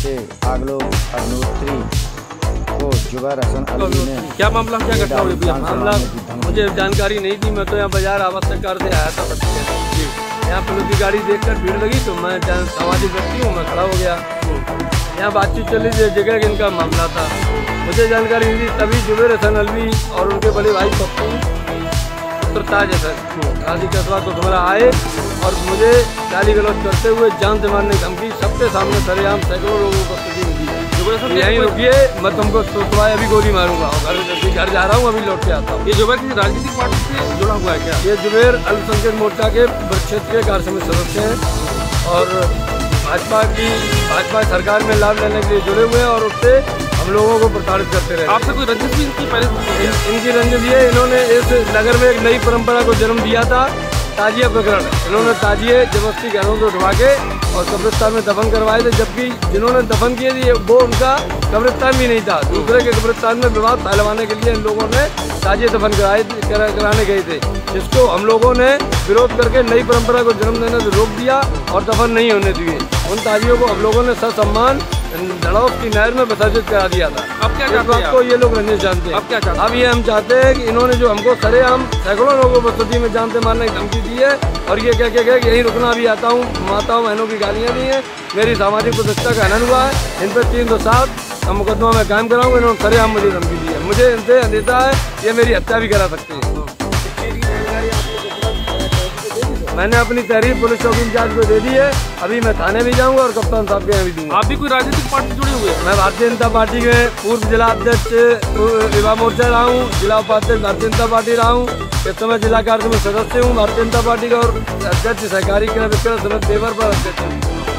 से आगलो अग्निहोत्री को जुबैर हसन अलवी ने क्या मामला, क्या घटना हुई? मामला मुझे जानकारी नहीं थी। मैं तो यहाँ बाजार आवश्यक कार से आया था। यहाँ पुलिस की गाड़ी देखकर भीड़ लगी तो मैं सामाजिक व्यक्ति हूँ, मैं खड़ा हो गया। यहाँ बातचीत चली थी जगह इनका मामला था। मुझे जानकारी नहीं थी, तभी जुबैर हसन अलवी और उनके बड़े भाई पप्पू ताज गाजी कस्बा को तुम्हारा आए और मुझे गाली गलौज करते हुए जान से मारने की धमकी सबके सामने सरेआम सैकड़ों लोगों को दी। यहीं रुकिए, मैं तुमको सुबह अभी गोली मारूंगा और घर जा रहा हूँ, अभी लौट के आता हूँ। ये जुबैर किसी राजनीतिक पार्टी से जुड़ा हुआ है क्या? ये जुबैर अल्पसंख्यक मोर्चा के क्षेत्र के कार्य समिति सदस्य हैं और भाजपा सरकार में लाभ लेने के लिए जुड़े हुए हैं और उससे हम लोगों को प्रताड़ित करते रहे। आपसे कोई रंजिश भी इनकी पहले? इनकी रंजिश ये, इन्होंने इस नगर में एक नई परंपरा को जन्म दिया था, ताजिया प्रकरण। इन्होंने ताजिए जबरदस्ती घरों से उठवा के और कब्रिस्तान में दफन करवाए थे, जबकि जिन्होंने दफन किए थे वो उनका कब्रिस्तान भी नहीं था। दूसरे के कब्रिस्तान में विवाद फैलवाने के लिए इन लोगों ने ताजिए दफन कराने गए थे, जिसको हम लोगों ने विरोध करके नई परंपरा को जन्म देने से रोक दिया और दफन नहीं होने दिए। उन ताजियों को हम लोगों ने ससम्मान धड़ौस की नहर में विसर्जित करा दिया था। अब क्या चाहते हैं आपको? ये लोग रंजिश जानते हैं। अब क्या चाहते हैं? अब ये हम चाहते हैं कि इन्होंने जो हमको सरेआम सैकड़ों लोगों को बस्ती में जान से मारने की धमकी दी है और ये क्या क्या यहीं रुकना भी आता हूँ, माताओं बहनों की गालियाँ दी हैं, मेरी सामाजिक प्रतिष्ठा का हनन हुआ है। इन पर 307 का मुकदमा मैं कायम कराऊंगा। इन्होंने सरेआम मुझे धमकी दी है, मुझे इनसे अंदेशा है ये मेरी हत्या भी करा सकते हैं। मैंने अपनी तहरीर पुलिस चौकी इंचार्ज को दे दी है, अभी मैं थाने भी जाऊंगा और कप्तान साहब के यहाँ भी दूंगा। आप भी कोई राजनीतिक पार्टी जुड़े हुए हैं? मैं भारतीय जनता पार्टी में पूर्व जिला अध्यक्ष युवा मोर्चा रहा हूँ, जिला उपाध्यक्ष भारतीय जनता पार्टी रहा हूँ, इस समय जिला कार्य में सदस्य हूँ भारतीय जनता पार्टी का और अध्यक्ष सहकारी क्रय विक्रय समिति पेपर पर अध्यक्ष हूँ।